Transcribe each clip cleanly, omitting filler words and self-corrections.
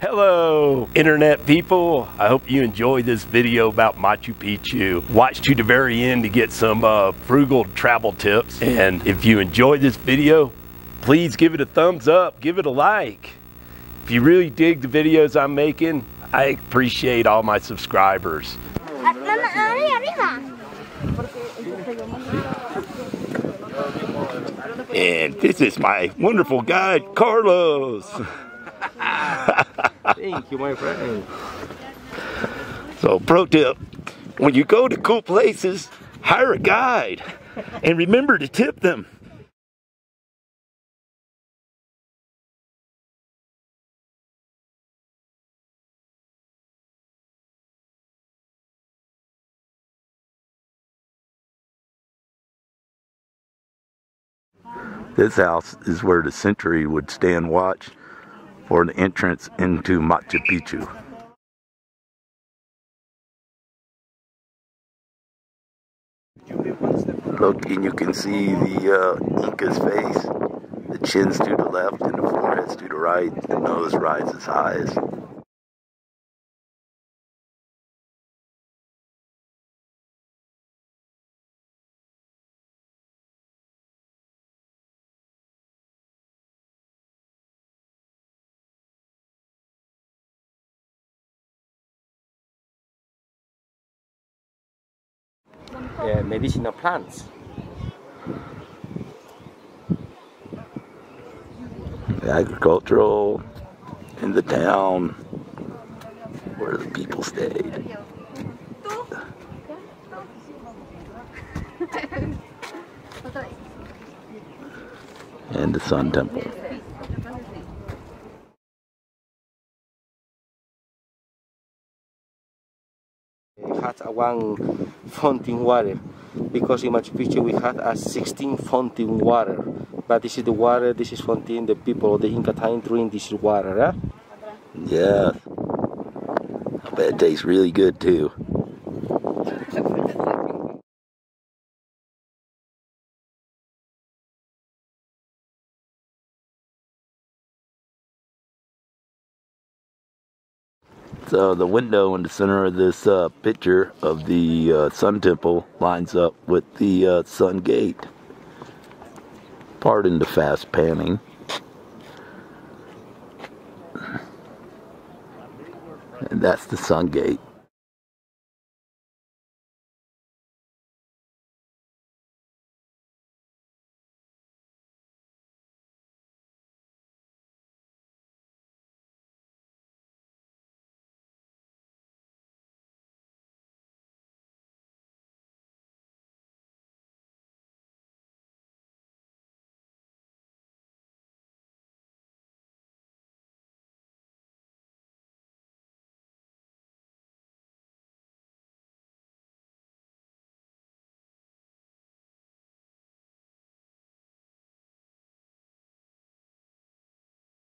Hello, internet people. I hope you enjoyed this video about Machu Picchu. Watch to the very end to get some frugal travel tips. And if you enjoyed this video, please give it a thumbs up, give it a like. If you really dig the videos I'm making, I appreciate all my subscribers. And this is my wonderful guide, Carlos. Thank you, my friend. So, pro tip, when you go to cool places, hire a guide and remember to tip them. This house is where the sentry would stand watch for the entrance into Machu Picchu. Look, and you can see the Inca's face. The chin's to the left and the forehead's to the right. The nose rises highest. Medicinal plants. Agricultural in the town where the people stayed. And the Sun Temple. It had one fountain water, because in Machu Picchu we had 16 fountain water. But this is the water, this is fountain, the people of the Inca time drink this water, huh? Yeah. I bet it tastes really good too. So the window in the center of this picture of the Sun Temple lines up with the Sun Gate. Pardon the fast panning. And that's the Sun Gate.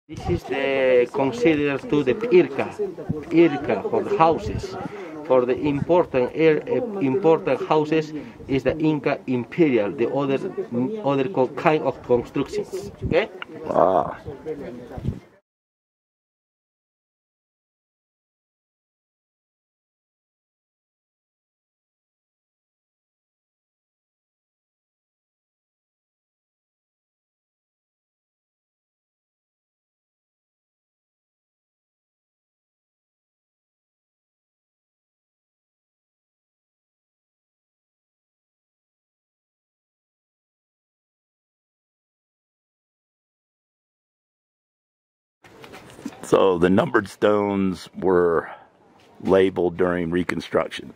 This is the considered to the Inca for the houses. For the important houses is the Inca Imperial, the other kind of constructions. Okay? Wow. So the numbered stones were labeled during reconstruction.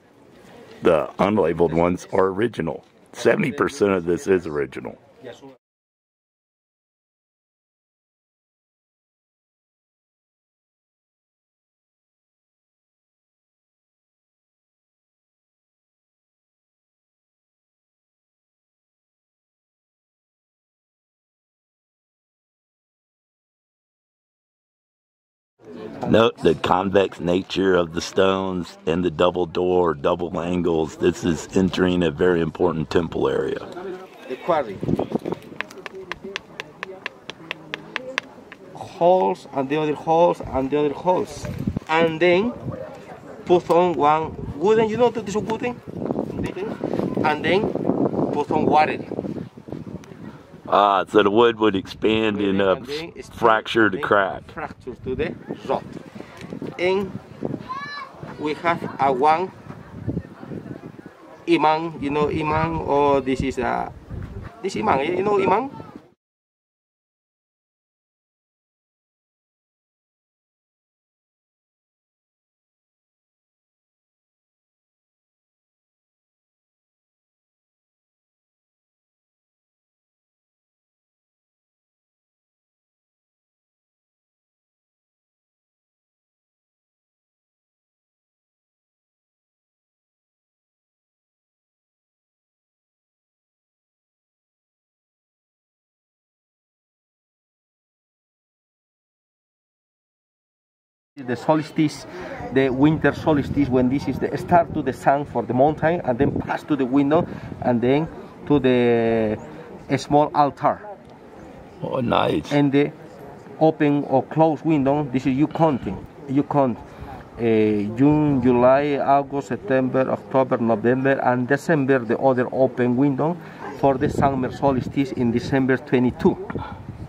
The unlabeled ones are original. 70% of this is original. Note the convex nature of the stones and the double door, double angles. This is entering a very important temple area. The quarry. holes and the other holes and the other holes, and then put on one wooden, you know, this wooden, and then put on water. So the wood would expand and fracture to crack. Fracture to the rot. And we have a one imam, you know imam, or this is a this imam, you know imam. The solstice, the winter solstice, when this is the start to the sun for the mountain, and then pass to the window, and then to the small altar. Oh, nice. And the open or closed window, this is you counting. You count June, July, August, September, October, November, and December, the other open window for the summer solstice in December 22.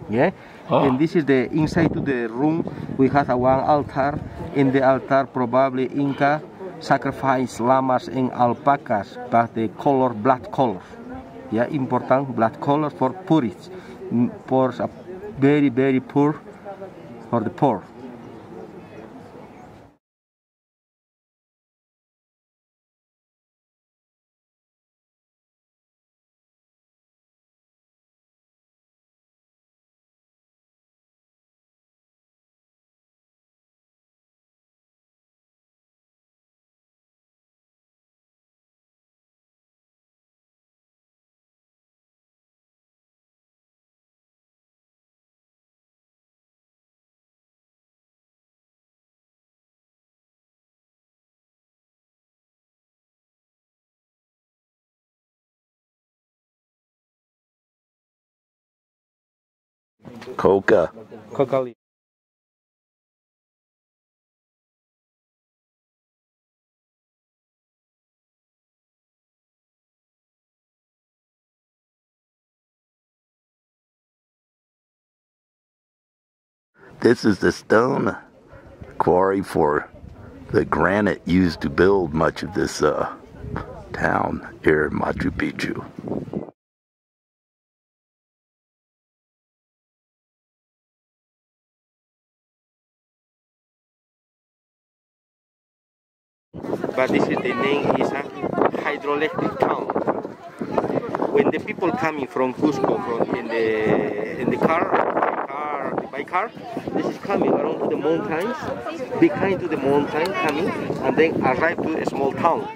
Yeah. Oh. And this is the inside to the room. We have a one altar. In the altar, probably Inca sacrifice llamas and alpacas, but the color black color. Yeah, important black color for purity. Poor, very very poor for the poor. Coca. Coca leaf. This is the stone quarry for the granite used to build much of this town here in Machu Picchu. But this is the name is a hydroelectric town. When the people coming from Cusco in the by car, this is coming around to the mountains, behind to the mountain coming, and then arrive to a small town.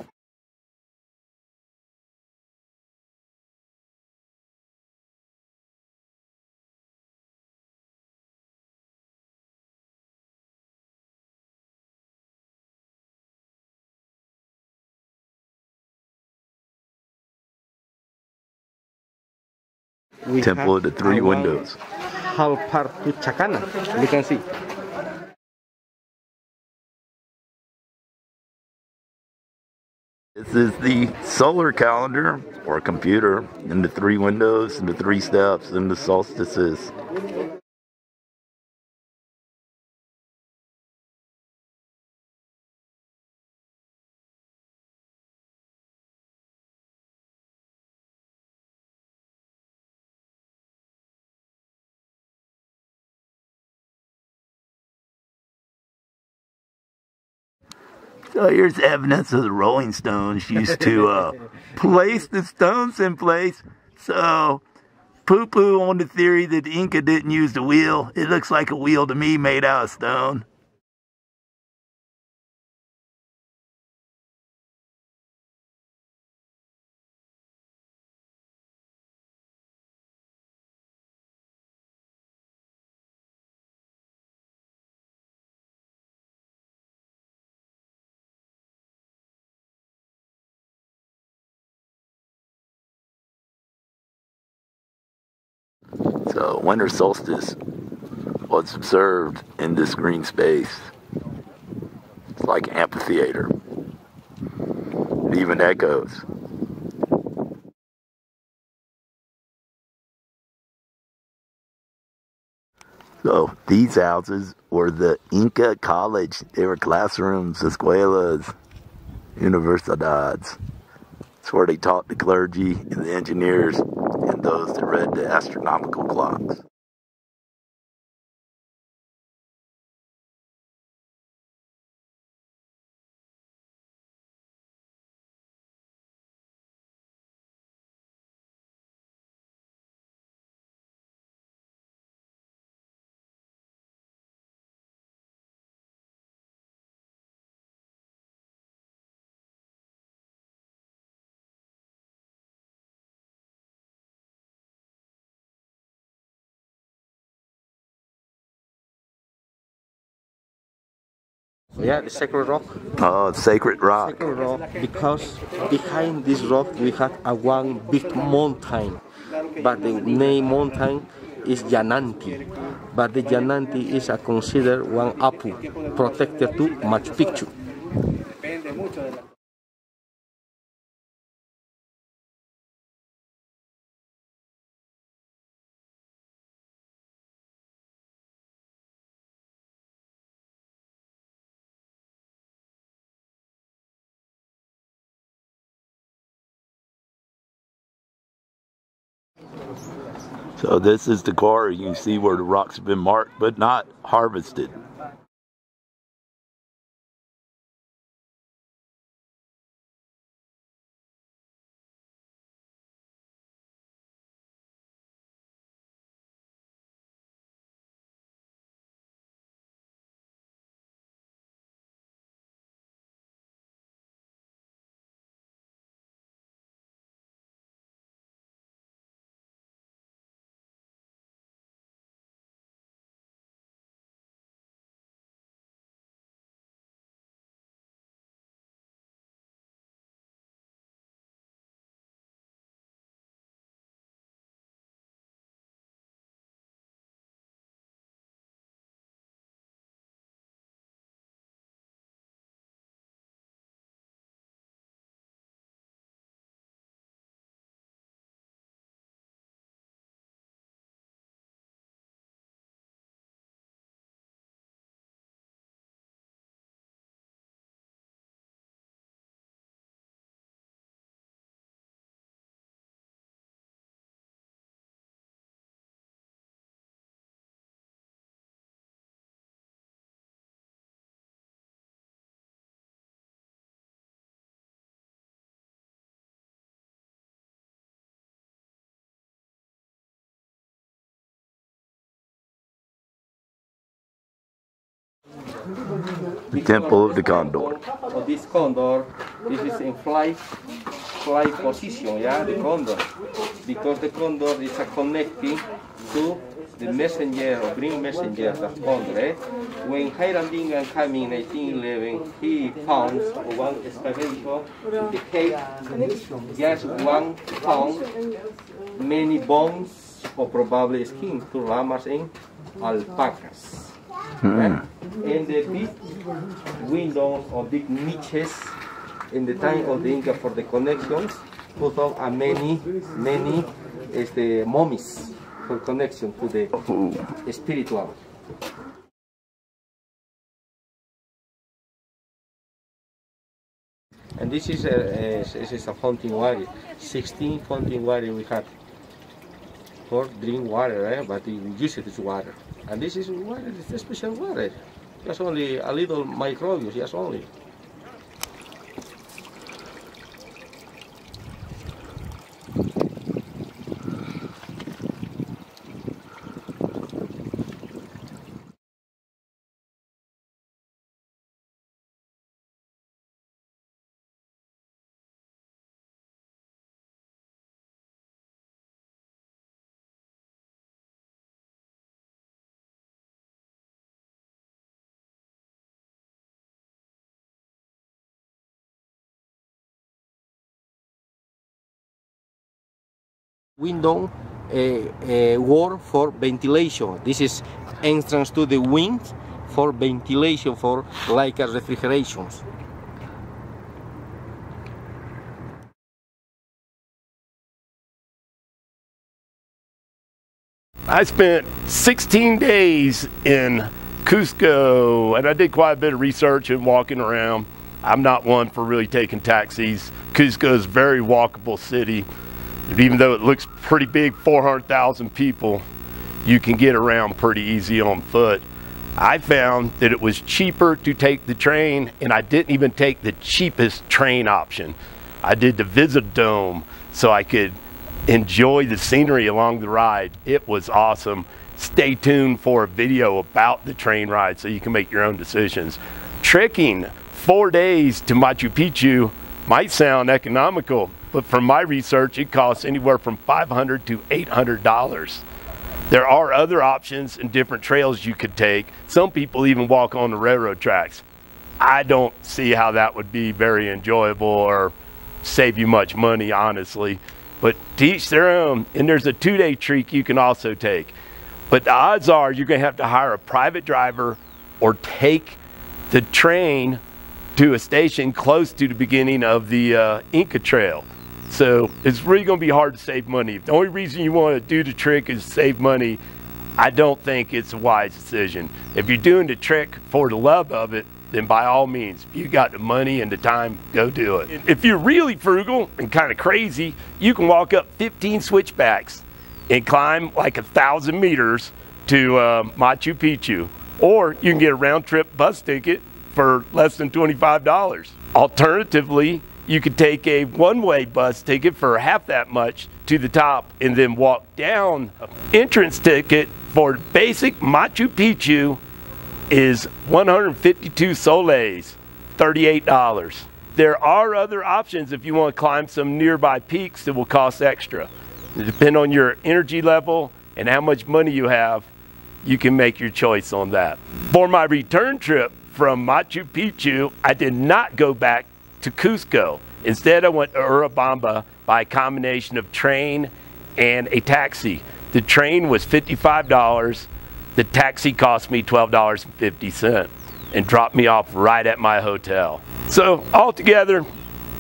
We Temple of the Three Windows. Half part to Chacana, you can see. This is the solar calendar or computer, and the three windows, and the three steps, and the solstices. So here's evidence of the Rolling Stones used to place the stones in place. So poo-poo on the theory that the Inca didn't use the wheel. It looks like a wheel to me made out of stone. So winter solstice, what's observed in this green space. It's like an amphitheater. It even echoes. So these houses were the Inca college. They were classrooms, escuelas, universidades. It's where they taught the clergy and the engineers and those that read the astronomical clocks. Yeah, the sacred rock. Oh, sacred rock. Sacred rock, because behind this rock we have a one big mountain, but the name mountain is Yananti. But the Yananti is considered one apu, protected to Machu Picchu. So this is the quarry. You can see where the rocks have been marked, but not harvested. The Temple of the Condor. This condor, this is in flight position, yeah, the condor, because the condor is a connecting to the messenger or green messenger of condor. When Hiram Bingham came in 1911, he found one excavation in the cave, just one found many bones or probably skin to llamas and alpacas. And the big windows or big niches in the time of the Inca for the connections put up a many mummies for connection to the spiritual. And this is a fountain water. 16 fountain water we have for drink water, but we use it as water. And this is water, it's a special water. Just only a little microbials, just only. Window work for ventilation. This is entrance to the wind for ventilation, for like a refrigeration. I spent 16 days in Cusco, and I did quite a bit of research and walking around. I'm not one for really taking taxis. Cusco is a very walkable city. Even though it looks pretty big, 400,000 people, you can get around pretty easy on foot. I found that it was cheaper to take the train, and I didn't even take the cheapest train option. I did the Visit Dome so I could enjoy the scenery along the ride. It was awesome. Stay tuned for a video about the train ride so you can make your own decisions. Trekking 4 days to Machu Picchu might sound economical, but from my research, it costs anywhere from $500 to $800. There are other options and different trails you could take. Some people even walk on the railroad tracks. I don't see how that would be very enjoyable or save you much money, honestly. But to each their own, and there's a 2-day trek you can also take. But the odds are you're gonna have to hire a private driver or take the train to a station close to the beginning of the Inca Trail. So it's really gonna be hard to save money. If the only reason you wanna do the trek is save money, I don't think it's a wise decision. If you're doing the trek for the love of it, then by all means, if you got the money and the time, go do it. If you're really frugal and kind of crazy, you can walk up 15 switchbacks and climb like 1,000 meters to Machu Picchu. Or you can get a round trip bus ticket for less than $25. Alternatively, you could take a one-way bus ticket for half that much to the top and then walk down. Entrance ticket for basic Machu Picchu is 152 soles, $38. There are other options if you want to climb some nearby peaks that will cost extra. Depending on your energy level and how much money you have, you can make your choice on that. For my return trip from Machu Picchu, I did not go back to Cusco. Instead, I went to Urubamba by a combination of train and a taxi. The train was $55. The taxi cost me $12.50 and dropped me off right at my hotel. So altogether,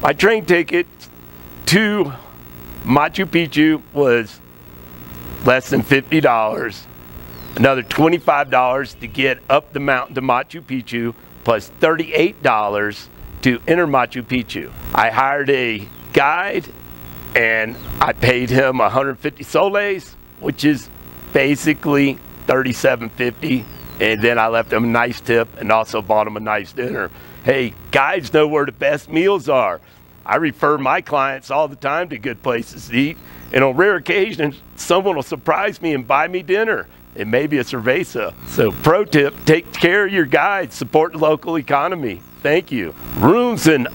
my train ticket to Machu Picchu was less than $50. Another $25 to get up the mountain to Machu Picchu, plus $38 to enter Machu Picchu. I hired a guide and I paid him 150 soles, which is basically $37.50, and then I left him a nice tip and also bought him a nice dinner. Hey, guides know where the best meals are. I refer my clients all the time to good places to eat, and on rare occasions, someone will surprise me and buy me dinner. It may be a cerveza. So pro tip, take care of your guides, support the local economy. Thank you. Rooms in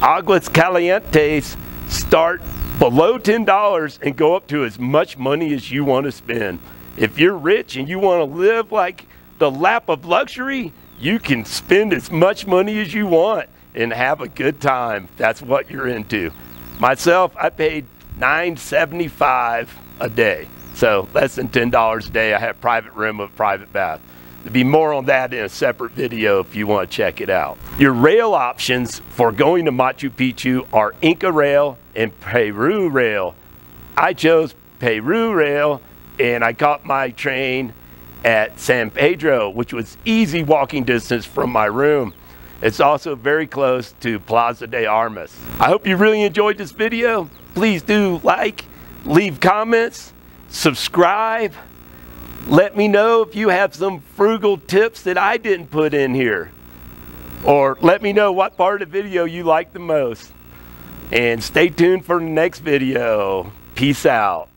Aguas Calientes start below $10 and go up to as much money as you want to spend. If you're rich and you want to live like the lap of luxury, you can spend as much money as you want and have a good time. That's what you're into. Myself, I paid $9.75 a day. So less than $10 a day. I have private room with private bath. There'll be more on that in a separate video if you want to check it out. Your rail options for going to Machu Picchu are Inca Rail and Peru Rail. I chose Peru Rail and I caught my train at San Pedro, which was easy walking distance from my room. It's also very close to Plaza de Armas. I hope you really enjoyed this video. Please do like, leave comments, subscribe. Let me know if you have some frugal tips that I didn't put in here. Or let me know what part of the video you like the most. And stay tuned for the next video. Peace out.